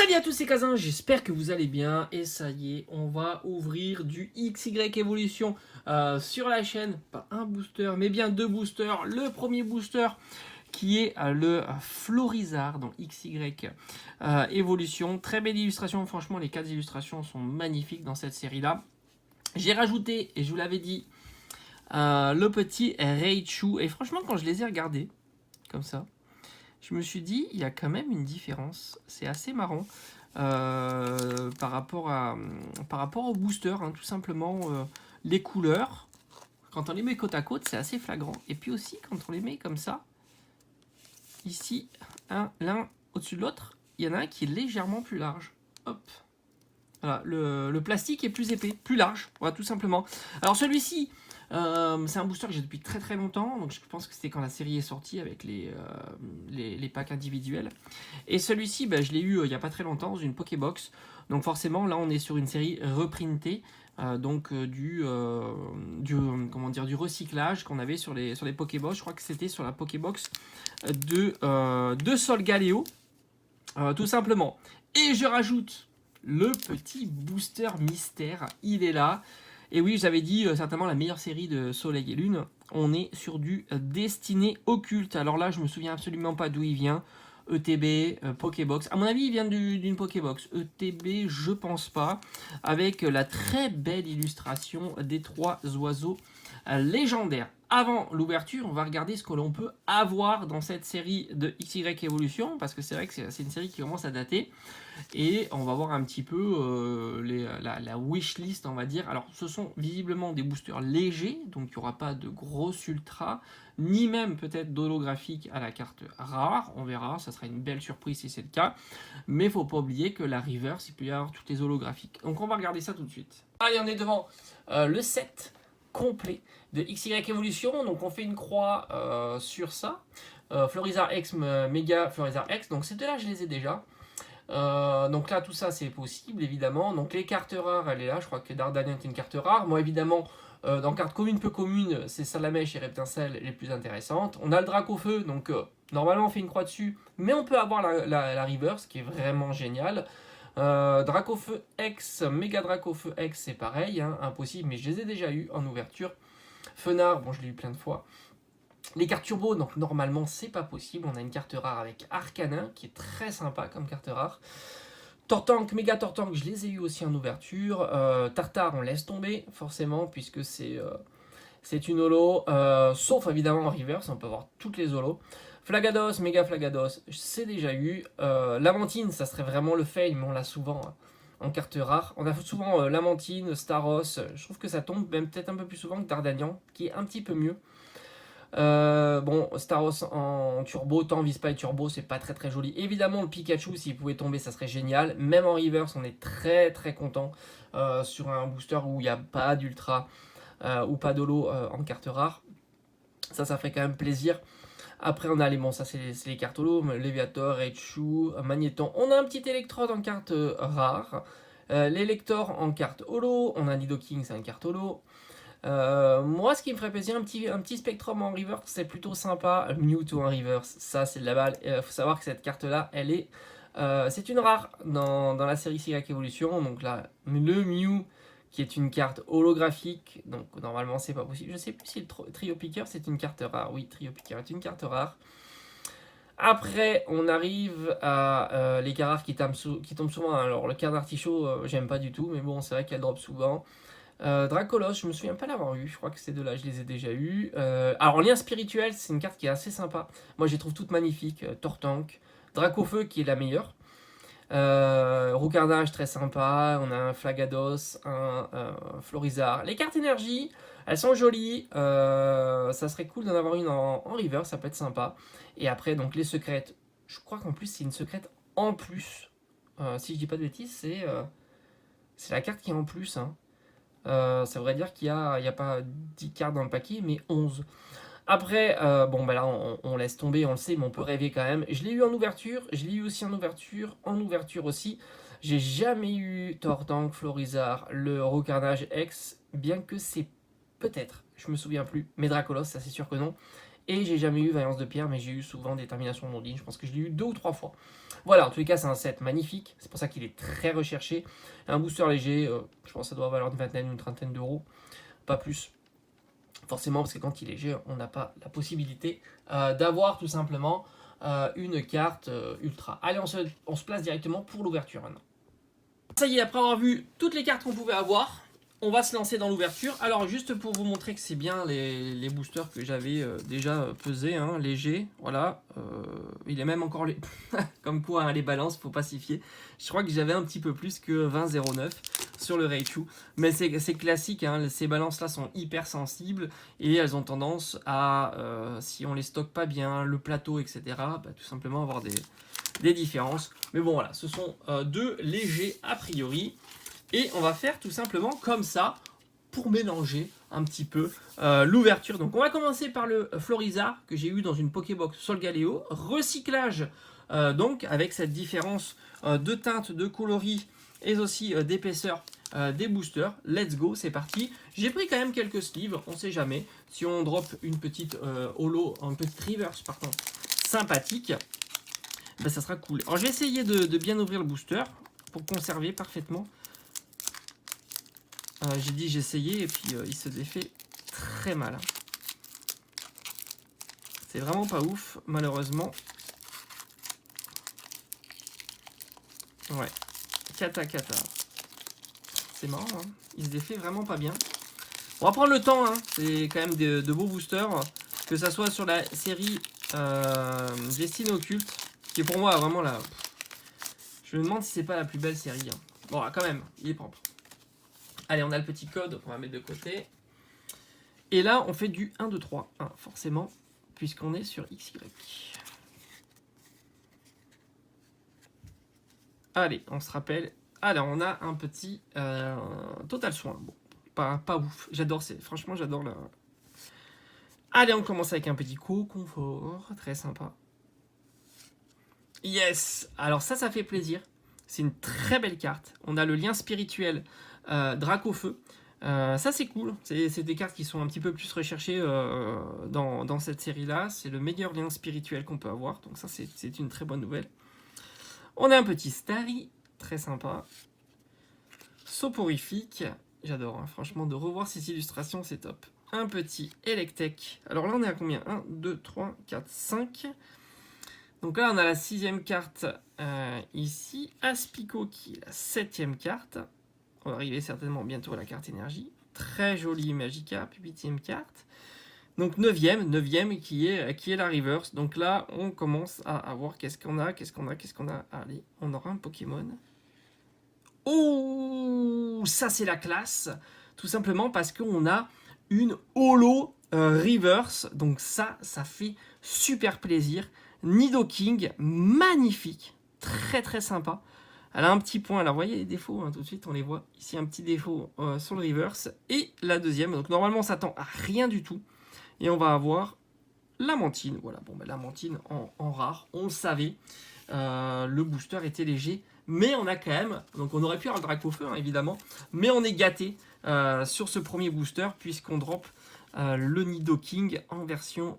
Salut à tous, c'est Kazin, j'espère que vous allez bien. Et ça y est, on va ouvrir du XY Evolution sur la chaîne. Pas un booster, mais bien deux boosters. Le premier booster qui est le Florizard, donc XY Evolution. Très belle illustration, franchement les 4 illustrations sont magnifiques dans cette série-là. J'ai rajouté, et je vous l'avais dit, le petit Raichu. Et franchement, quand je les ai regardés, comme ça, je me suis dit, il y a quand même une différence. C'est assez marrant par rapport au booster, hein, tout simplement. Les couleurs, quand on les met côte à côte, c'est assez flagrant. Et puis aussi, quand on les met comme ça, ici, l'un au-dessus de l'autre, il y en a un qui est légèrement plus large. Hop. Voilà, le plastique est plus épais, plus large, voilà, tout simplement. Alors celui-ci, c'est un booster que j'ai depuis très très longtemps, donc je pense que c'était quand la série est sortie avec les packs individuels. Et celui-ci, je l'ai eu il n'y a pas très longtemps dans une Pokébox, donc forcément là on est sur une série reprintée, donc du recyclage qu'on avait sur les Pokébox. Je crois que c'était sur la Pokébox de Solgaleo, tout simplement. Et je rajoute le petit booster mystère, il est là. Et oui, j'avais dit certainement la meilleure série de Soleil et Lune. On est sur du Destiné Occulte. Alors là, je me souviens absolument pas d'où il vient. ETB, Pokébox. À mon avis, il vient d'une Pokébox. ETB, je pense pas. Avec la très belle illustration des 3 oiseaux légendaires. Avant l'ouverture, on va regarder ce que l'on peut avoir dans cette série de XY Evolution, parce que c'est vrai que c'est une série qui commence à dater, et on va voir un petit peu la wishlist, on va dire. Alors ce sont visiblement des boosters légers, donc il n'y aura pas de gros ultra, ni même peut-être d'holographique à la carte rare, on verra, ça sera une belle surprise si c'est le cas, mais il ne faut pas oublier que la reverse, il peut y avoir toutes les holographiques. Donc on va regarder ça tout de suite. Allez, on est devant le set complet de XY Evolution, donc on fait une croix sur ça, Florizard X, Mega Florizard X, donc ces deux-là je les ai déjà. Donc là tout ça c'est possible évidemment. Donc les cartes rares, elle est là, je crois que Dardanian est une carte rare. Moi évidemment dans cartes communes peu communes, c'est Salamèche et Reptincelle les plus intéressantes. On a le Dracofeu, donc normalement on fait une croix dessus, mais on peut avoir la reverse qui est vraiment géniale. Dracofeu X, Méga Dracofeu X, c'est pareil, hein, impossible, mais je les ai déjà eu en ouverture. Fenard, bon je l'ai eu plein de fois. Les cartes turbo, donc normalement c'est pas possible. On a une carte rare avec Arcanin qui est très sympa comme carte rare. Tortank, Méga Tortank, je les ai eu aussi en ouverture. Tartare, on laisse tomber forcément puisque c'est une holo. Sauf évidemment en reverse, on peut avoir toutes les holos. Flagados, Méga Flagados, c'est déjà eu. Lamantine, ça serait vraiment le fail, mais on l'a souvent en carte rare. On a souvent Lamantine, Staros. Je trouve que ça tombe même peut-être un peu plus souvent que Dardanian, qui est un petit peu mieux. Bon, Staros en turbo, tant Vispa et turbo, c'est pas très très joli. Évidemment, le Pikachu, s'il pouvait tomber, ça serait génial. Même en reverse, on est très très content sur un booster où il n'y a pas d'ultra ou pas d'holo en carte rare. Ça ferait quand même plaisir. Après, on a les, bon, ça c'est les cartes holo, Léviator, Raichu, Magnéton. On a un petit Electrode en carte rare. L'Elector en carte holo. On a Nidoking, c'est une carte holo. Moi, ce qui me ferait plaisir, un petit Spectrum en reverse, c'est plutôt sympa. Mewtwo en reverse, ça c'est de la balle. Il faut savoir que cette carte-là, elle est, c'est une rare dans la série XY Evolution. Donc là, le Mew, qui est une carte holographique, donc normalement c'est pas possible. Je sais plus si le Trio Picker c'est une carte rare. Oui, Trio Picker est une carte rare. Après, on arrive à les cartes rares qui tombent souvent. Alors, le carte d'Artichaut, j'aime pas du tout, mais bon, c'est vrai qu'elle drop souvent. Dracolos, je me souviens pas l'avoir eu, je crois que ces deux-là, je les ai déjà eu. Alors, lien spirituel, c'est une carte qui est assez sympa. Moi, je les trouve toutes magnifiques. Tortank, Dracofeu qui est la meilleure. Roucarnage, très sympa. On a un Flagados, un Florizard. Les cartes énergie, elles sont jolies. Ça serait cool d'en avoir une en reverse, ça peut être sympa. Et après, donc les secrètes. Je crois qu'en plus, c'est une secrète en plus. Si je dis pas de bêtises, c'est la carte qui est en plus. Hein. Ça voudrait dire qu'il y a pas 10 cartes dans le paquet, mais 11. Après, bon, là, on laisse tomber, on le sait, mais on peut rêver quand même. Je l'ai eu en ouverture, je l'ai eu aussi en ouverture aussi. J'ai jamais eu Tortank, Florizard, le Roucarnage X, bien que c'est peut-être, je me souviens plus, mais Dracolos, ça c'est sûr que non. Et j'ai jamais eu Vaillance de Pierre, mais j'ai eu souvent Détermination d'Ondine, je pense que je l'ai eu 2 ou 3 fois. Voilà, en tous les cas, c'est un set magnifique. C'est pour ça qu'il est très recherché. Un booster léger, je pense que ça doit valoir une vingtaine, une trentaine d'euros. Pas plus. Forcément, parce que quand il est léger, on n'a pas la possibilité d'avoir tout simplement une carte ultra. Allez, on se place directement pour l'ouverture maintenant. Ça y est, après avoir vu toutes les cartes qu'on pouvait avoir, on va se lancer dans l'ouverture. Alors, juste pour vous montrer que c'est bien les boosters que j'avais déjà pesés, hein, légers. Voilà. Il est même encore les... comme quoi, hein, les balances, faut pas s'y fier. Je crois que j'avais un petit peu plus que 20,09 sur le Raichu. Mais c'est classique, hein, ces balances-là sont hyper sensibles et elles ont tendance à, si on les stocke pas bien, le plateau, etc., bah, tout simplement avoir des différences. Mais bon, voilà, ce sont deux légers a priori. Et on va faire tout simplement comme ça pour mélanger un petit peu l'ouverture. Donc on va commencer par le Florizard que j'ai eu dans une Pokébox Solgaleo. Recyclage donc avec cette différence de teinte, de coloris et aussi d'épaisseur des boosters. Let's go, c'est parti. J'ai pris quand même quelques sleeves, on sait jamais. Si on drop une petite holo, un petit reverse par contre, sympathique, ben ça sera cool. Alors je vais essayer de bien ouvrir le booster pour conserver parfaitement. J'ai dit j'ai essayé et puis il se défait très mal. C'est vraiment pas ouf, malheureusement. Ouais, cata. C'est marrant, hein, il se défait vraiment pas bien. On va prendre le temps, hein. C'est quand même de beaux boosters. Que ça soit sur la série Destinée Occulte, qui est pour moi vraiment la... Je me demande si c'est pas la plus belle série. Hein. Bon, quand même, il est propre. Allez, on a le petit code qu'on va mettre de côté. Et là, on fait du 1, 2, 3, 1, forcément, puisqu'on est sur XY. Allez, on se rappelle. Alors, on a un petit Total Soin. Bon, pas ouf. J'adore, franchement, j'adore la... Allez, on commence avec un petit confort. Très sympa. Yes! Alors ça fait plaisir. C'est une très belle carte. On a le lien spirituel Dracofeu. Ça c'est cool, c'est des cartes qui sont un petit peu plus recherchées dans cette série-là. C'est le meilleur lien spirituel qu'on peut avoir, donc ça c'est une très bonne nouvelle. On a un petit Starry, très sympa. Soporifique, j'adore, hein, franchement, de revoir ces illustrations, c'est top. Un petit Electek, alors là on est à combien? 1, 2, 3, 4, 5. Donc là on a la 6ème carte ici, Aspico qui est la 7ème carte. On va arriver certainement bientôt à la carte énergie. Très jolie Magikarp, 8ème carte. Donc 9ème qui est la reverse. Donc là, on commence à voir qu'est-ce qu'on a. Allez, on aura un Pokémon. Oh, ça c'est la classe. Tout simplement parce qu'on a une holo reverse. Donc ça fait super plaisir. Nidoking, magnifique. Très sympa. Elle a un petit point, alors vous voyez les défauts, hein, tout de suite on les voit. Ici un petit défaut sur le reverse. Et la deuxième, donc normalement on s'attend à rien du tout. Et on va avoir la Mantine. Voilà, bon, ben, la Mantine en rare, on le savait. Le booster était léger. Mais on a quand même, donc on aurait pu avoir le Dracofeu, hein, évidemment. Mais on est gâté sur ce premier booster, puisqu'on drop le Nidoking en version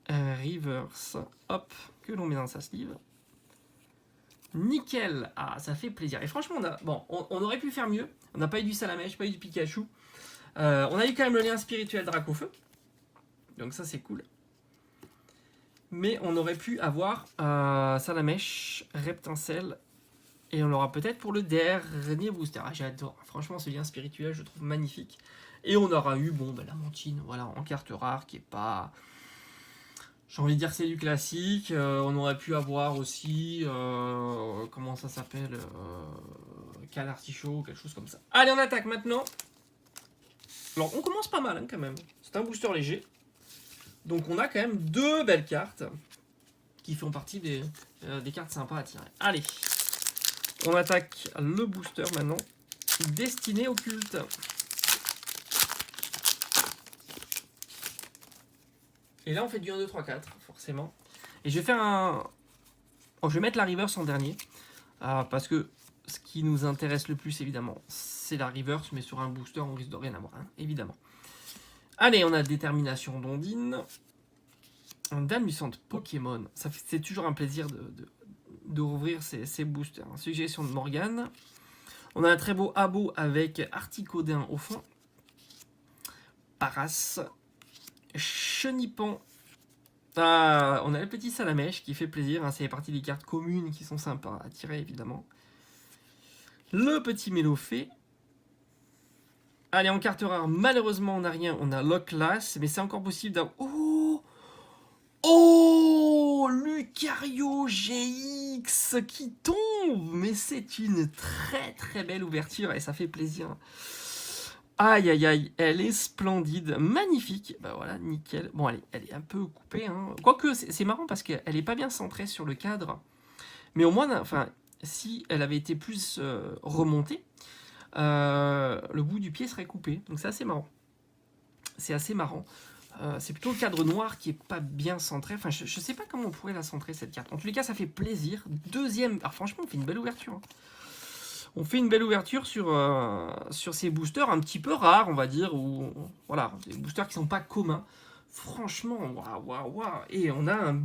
reverse. Hop, que l'on met dans sa sleeve. Nickel, ah ça fait plaisir. Et franchement, on aurait pu faire mieux. On n'a pas eu du Salamèche, pas eu du Pikachu. On a eu quand même le lien spirituel Dracofeu. Donc ça c'est cool. Mais on aurait pu avoir Salamèche, Reptincelle. Et on l'aura peut-être pour le dernier booster. Ah, j'adore. Franchement, ce lien spirituel, je trouve magnifique. Et on aura eu, bon, la Mantine, voilà, en carte rare, qui est pas... J'ai envie de dire que c'est du classique. On aurait pu avoir aussi, comment ça s'appelle, Cal Artichaut, quelque chose comme ça. Allez, on attaque maintenant. Alors, on commence pas mal hein, quand même. C'est un booster léger. Donc, on a quand même deux belles cartes qui font partie des cartes sympas à tirer. Allez, on attaque le booster maintenant. Destinée Occulte. Et là, on fait du 1, 2, 3, 4, forcément. Et je vais faire un... Oh, je vais mettre la reverse en dernier. Parce que ce qui nous intéresse le plus, évidemment, c'est la reverse. Mais sur un booster, on risque de rien avoir, hein, évidemment. Allez, on a Détermination d'Ondine. Dame Puissante Pokémon. C'est toujours un plaisir de rouvrir ces boosters. Suggestion de Morgane. On a un très beau abo avec Articodin au fond. Paras. Chenipan. Ah, on a le petit Salamèche qui fait plaisir. Hein, c'est partie des cartes communes qui sont sympas à tirer, évidemment. Le petit Mélophée. Allez, en carte rare, malheureusement, on n'a rien. On a Locklass, mais c'est encore possible d'avoir... Oh! Oh! Lucario GX qui tombe! Mais c'est une très très belle ouverture et ça fait plaisir. Aïe aïe aïe, elle est splendide, magnifique. Bah voilà, nickel. Bon, elle est un peu coupée. Hein. Quoique, c'est marrant parce qu'elle n'est pas bien centrée sur le cadre. Mais au moins, enfin, si elle avait été plus remontée, le bout du pied serait coupé. Donc c'est assez marrant. C'est assez marrant. C'est plutôt le cadre noir qui est pas bien centré. Enfin, je sais pas comment on pourrait la centrer cette carte. En tous les cas, ça fait plaisir. Deuxième. Alors franchement, on fait une belle ouverture. Hein. On fait une belle ouverture sur ces boosters un petit peu rares, on va dire. Ou voilà, des boosters qui sont pas communs. Franchement, waouh. Et on a un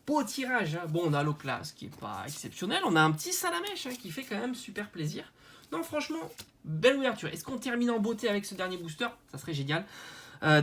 beau tirage. Hein. Bon, on a Locklass qui est pas exceptionnel. On a un petit Salamèche hein, qui fait quand même super plaisir. Non, franchement, belle ouverture. Est-ce qu'on termine en beauté avec ce dernier booster? Ça serait génial.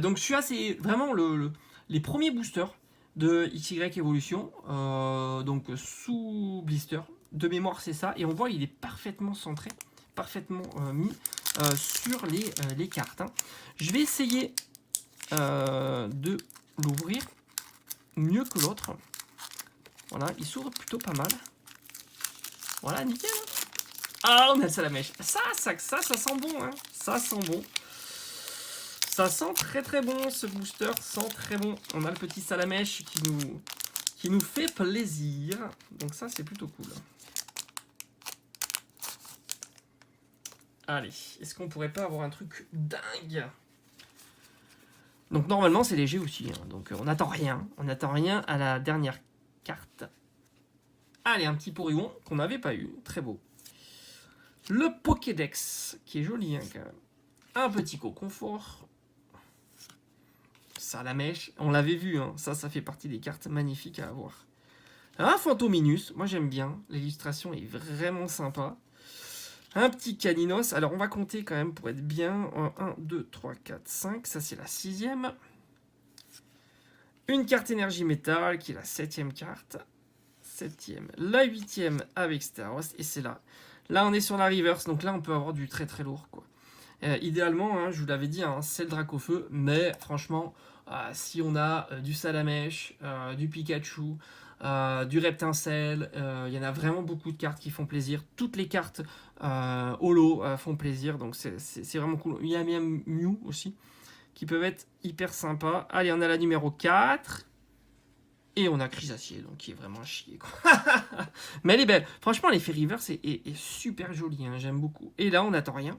Donc celui-là, c'est vraiment les premiers boosters de XY Evolution. Donc sous blister. De mémoire, c'est ça. Et on voit il est parfaitement centré, parfaitement mis sur les cartes. Hein. Je vais essayer de l'ouvrir mieux que l'autre. Voilà, il s'ouvre plutôt pas mal. Voilà, nickel. Ah, on a le Salamèche. Ça sent bon. Hein. Ça sent bon. Ça sent très très bon, ce booster sent très bon. On a le petit Salamèche qui nous fait plaisir. Donc ça, c'est plutôt cool. Allez, est-ce qu'on pourrait pas avoir un truc dingue? Donc normalement, c'est léger aussi. Hein. Donc on n'attend rien. On n'attend rien à la dernière carte. Allez, un petit Porygon qu'on n'avait pas eu. Très beau. Le Pokédex, qui est joli hein, quand même. Un petit Coconfort. Salamèche, on l'avait vu, hein. Ça fait partie des cartes magnifiques à avoir. Un Fantominus, moi j'aime bien, l'illustration est vraiment sympa. Un petit Caninos, alors on va compter quand même pour être bien. 1, 2, 3, 4, 5, ça c'est la 6e. Une carte énergie métal qui est la 7e carte. 7e, la 8e avec Staros, et c'est là. Là on est sur la reverse, donc là on peut avoir du très très lourd quoi. Idéalement, hein, je vous l'avais dit, hein, c'est le Dracofeu, mais franchement, si on a du Salamèche, du Pikachu, du Reptincelle, il y en a vraiment beaucoup de cartes qui font plaisir. Toutes les cartes holo font plaisir, donc c'est vraiment cool. Il y a même Mew aussi, qui peuvent être hyper sympas. Allez, on a la numéro 4. Et on a Chrysacier, donc qui est vraiment à chier. Quoi. Mais elle est belle. Franchement, l'effet reverse est super joli, hein, j'aime beaucoup. Et là, on n'attend rien.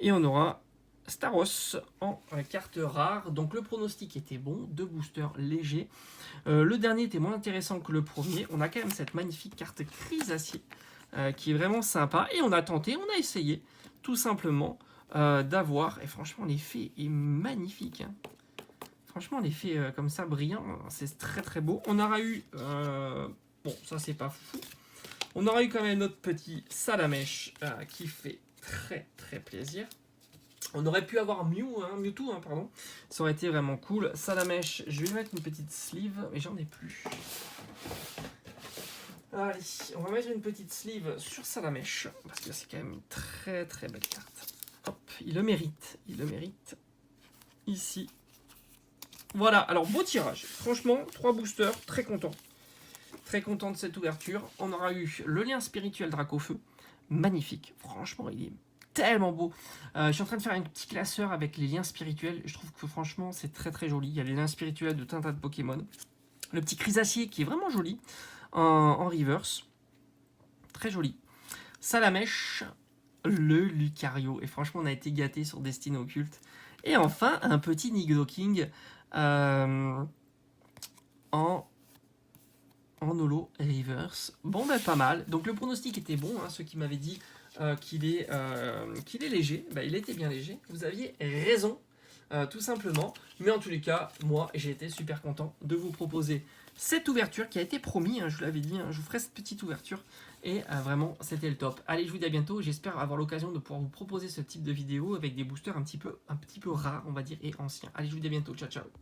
Et on aura Staros en carte rare. Donc le pronostic était bon, 2 boosters légers. Le dernier était moins intéressant que le premier. On a quand même cette magnifique carte Chrysacier qui est vraiment sympa. Et on a tenté, on a essayé tout simplement d'avoir. Et franchement, l'effet est magnifique. Hein. Franchement, l'effet comme ça, brillant, c'est très très beau. On aura eu... bon, ça c'est pas fou. On aura eu quand même notre petit Salamèche qui fait très très plaisir. On aurait pu avoir Mewtwo, pardon. Ça aurait été vraiment cool. Salamèche, je vais mettre une petite sleeve, mais j'en ai plus. Allez, on va mettre une petite sleeve sur Salamèche, parce que c'est quand même une très très belle carte. Hop, il le mérite, Ici. Voilà, alors beau tirage. Franchement, 3 boosters, très content. Très content de cette ouverture. On aura eu le lien spirituel Dracofeu. Magnifique. Franchement, il est tellement beau. Je suis en train de faire un petit classeur avec les liens spirituels. Je trouve que franchement, c'est très très joli. Il y a les liens spirituels de tout un tas de Pokémon. Le petit Chrysacier qui est vraiment joli en reverse. Très joli. Salamèche. Le Lucario. Et franchement, on a été gâtés sur Destin Occulte. Et enfin, un petit Nidoking en holo reverse. Bon, ben pas mal. Donc le pronostic était bon. Hein, ceux qui m'avaient dit qu'il est léger, ben, il était bien léger. Vous aviez raison, tout simplement. Mais en tous les cas, moi, j'ai été super content de vous proposer cette ouverture qui a été promis, hein, je vous l'avais dit, hein, je vous ferai cette petite ouverture. Et vraiment, c'était le top. Allez, je vous dis à bientôt. J'espère avoir l'occasion de pouvoir vous proposer ce type de vidéo avec des boosters un petit peu rares, on va dire, et anciens. Allez, je vous dis à bientôt. Ciao, ciao.